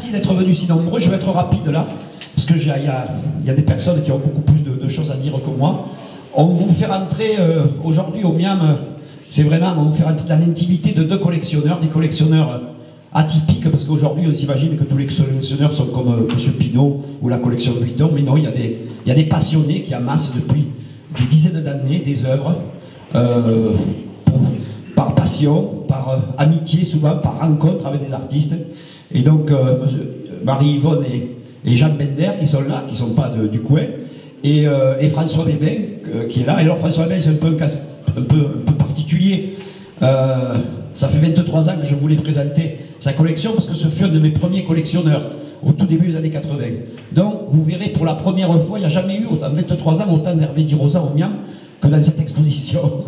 merci d'être venus si nombreux. Je vais être rapide là, parce qu'il y a des personnes qui ont beaucoup plus de choses à dire que moi. On vous fait rentrer aujourd'hui au Miam, c'est vraiment, on vous fait rentrer dans l'intimité de deux collectionneurs, des collectionneurs atypiques, parce qu'aujourd'hui on s'imagine que tous les collectionneurs sont comme M. Pinault ou la collection Vuitton, mais non, il y a des passionnés qui amassent depuis des dizaines d'années des œuvres, par passion, par amitié, souvent par rencontre avec des artistes. Et donc Marie-Yvonne et Jean Bender qui sont là, qui ne sont pas du coin, et François Bébin qui est là. Et alors François Bébin, c'est un peu particulier. Ça fait 23 ans que je voulais présenter sa collection, parce que ce fut un de mes premiers collectionneurs au tout début des années 80. Donc vous verrez, pour la première fois, il n'y a jamais eu en 23 ans autant d'Hervé Di Rosa au Miam que dans cette exposition.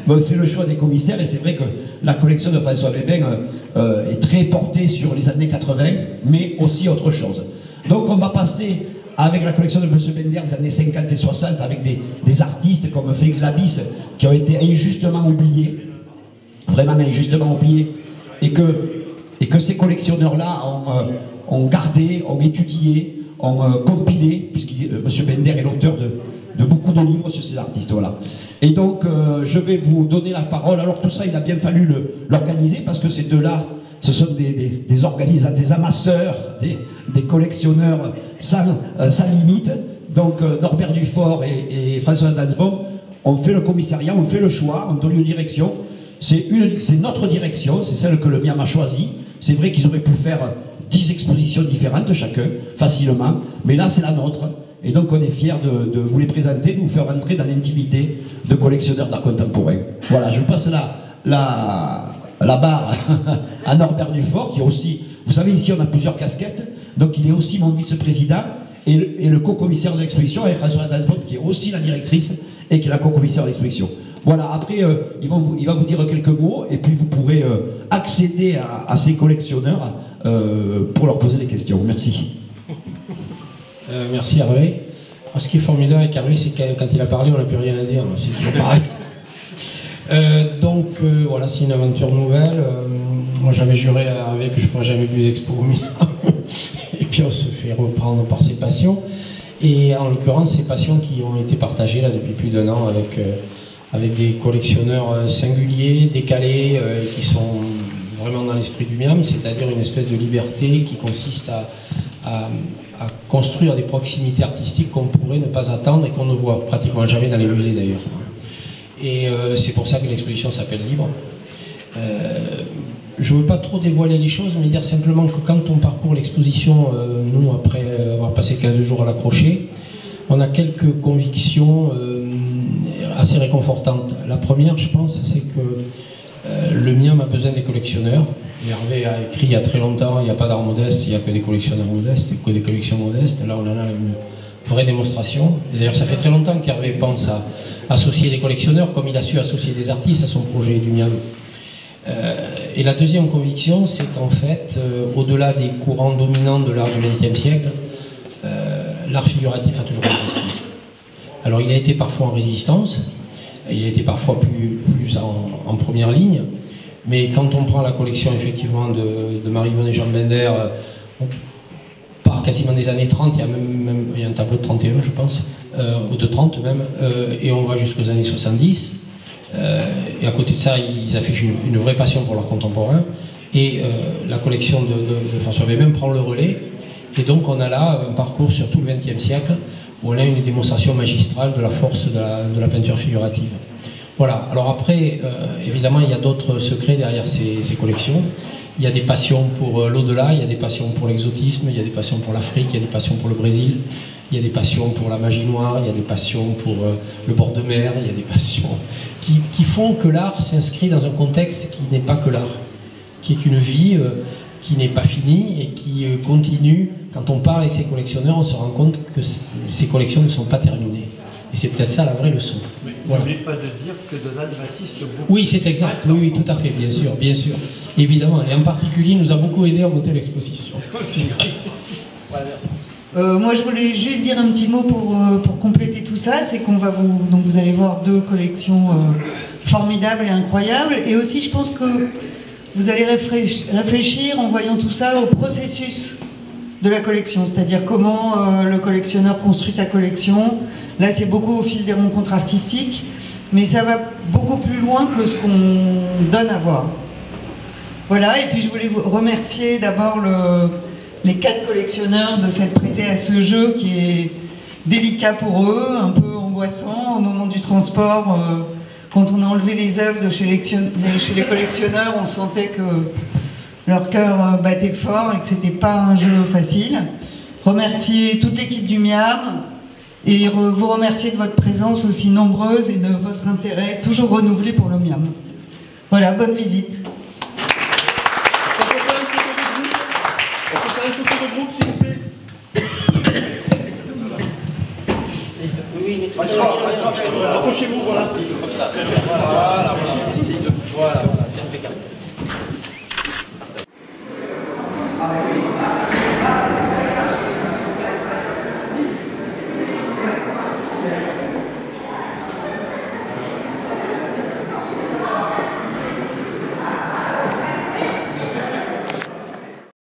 Bon, c'est le choix des commissaires, et c'est vrai que la collection de François Bébin est très portée sur les années 80, mais aussi autre chose. Donc on va passer avec la collection de M. Bender des années 50 et 60, avec des artistes comme Félix Labisse, qui ont été injustement oubliés, vraiment injustement oubliés, et que ces collectionneurs-là ont gardé, ont étudié, ont compilé, puisque M. Bender est l'auteur de beaucoup de livres sur ces artistes, voilà. Et donc, je vais vous donner la parole. Alors tout ça, il a bien fallu l'organiser, parce que ces deux-là, ce sont des organisateurs, des amasseurs, des collectionneurs sans limite. Donc, Norbert Dufort et François Dansbaum ont fait le commissariat, ont fait le choix, ont donné une direction. C'est notre direction, c'est celle que le Miam a choisie. C'est vrai qu'ils auraient pu faire 10 expositions différentes chacun, facilement, mais là c'est la nôtre. Et donc on est fiers de vous les présenter, de vous faire rentrer dans l'intimité de collectionneurs d'art contemporain. Voilà, je vous passe la barre à Norbert Dufort, qui est aussi, vous savez, ici on a plusieurs casquettes, donc il est aussi mon vice-président et le co-commissaire de l'exposition, avec François Dansbaum, qui est aussi la directrice et qui est la co-commissaire de l'exposition. Voilà, après il va vous dire quelques mots, et puis vous pourrez accéder à ces collectionneurs pour leur poser des questions. Merci. Merci Hervé. Ce qui est formidable avec Hervé, c'est que quand il a parlé, on n'a plus rien à dire. C'est toujours pareil. Voilà, c'est une aventure nouvelle. Moi j'avais juré à Hervé que je ne ferais jamais plus d'expo au Miam. Et puis on se fait reprendre par ses passions. Et en l'occurrence, ces passions qui ont été partagées là depuis plus d'1 an avec des collectionneurs singuliers, décalés, qui sont vraiment dans l'esprit du Miam, c'est-à-dire une espèce de liberté qui consiste à construire des proximités artistiques qu'on pourrait ne pas attendre et qu'on ne voit pratiquement jamais dans les musées d'ailleurs. Et c'est pour ça que l'exposition s'appelle Libre. Je ne veux pas trop dévoiler les choses, mais dire simplement que quand on parcourt l'exposition, nous, après avoir passé 15 jours à l'accrocher, on a quelques convictions assez réconfortantes. La première, je pense, c'est que le Miam a besoin des collectionneurs. Hervé a écrit il y a très longtemps, il n'y a pas d'art modeste, il n'y a que des collectionneurs modestes, que des collections modestes. Là, on en a une vraie démonstration. D'ailleurs, ça fait très longtemps qu'Hervé pense à associer des collectionneurs, comme il a su associer des artistes à son projet du Miam. Et la deuxième conviction, c'est qu'en fait, au-delà des courants dominants de l'art du XXe siècle, l'art figuratif a toujours existé. Alors, il a été parfois en résistance, il a été parfois plus en première ligne, mais quand on prend la collection effectivement de Marie-Yvonne et Jean Bender, on part quasiment des années 30, il y a un tableau de 31 je pense, ou de 30 même, et on va jusqu'aux années 70. Et à côté de ça, ils affichent une vraie passion pour l'art contemporain, et la collection de François Bébin prend le relais, et donc on a là un parcours sur tout le XXe siècle, où on a une démonstration magistrale de la force de la peinture figurative. Voilà, alors après, évidemment, il y a d'autres secrets derrière ces collections. Il y a des passions pour l'au-delà, il y a des passions pour l'exotisme, il y a des passions pour l'Afrique, il y a des passions pour le Brésil, il y a des passions pour la magie noire, il y a des passions pour le bord de mer, il y a des passions qui font que l'art s'inscrit dans un contexte qui n'est pas que l'art, qui est une vie qui n'est pas finie et qui continue. Quand on parle avec ces collectionneurs, on se rend compte que ces collections ne sont pas terminées. Et c'est peut-être ça la vraie leçon. Mais voilà. N'oublie pas de dire que dedans il assiste beaucoup. Oui, c'est exact. Oui, tout à fait, bien sûr, évidemment. Et en particulier, il nous a beaucoup aidé à monter l'exposition. Moi, je voulais juste dire un petit mot pour compléter tout ça. C'est qu'on va vous allez voir deux collections formidables et incroyables. Et aussi, je pense que vous allez réfléchir en voyant tout ça au processus de la collection, c'est-à-dire comment le collectionneur construit sa collection. Là, c'est beaucoup au fil des rencontres artistiques, mais ça va beaucoup plus loin que ce qu'on donne à voir. Voilà, et puis je voulais vous remercier d'abord les 4 collectionneurs de s'être prêtés à ce jeu qui est délicat pour eux, un peu angoissant au moment du transport. Quand on a enlevé les œuvres de chez les collectionneurs, on sentait que leur cœur battait fort et que c'était pas un jeu facile. Remercier toute l'équipe du MIAM et vous remercier de votre présence aussi nombreuse et de votre intérêt toujours renouvelé pour le MIAM. Voilà, bonne visite. On peut faire une photo de groupe, s'il vous plaît. Approchez-vous, voilà. Voilà.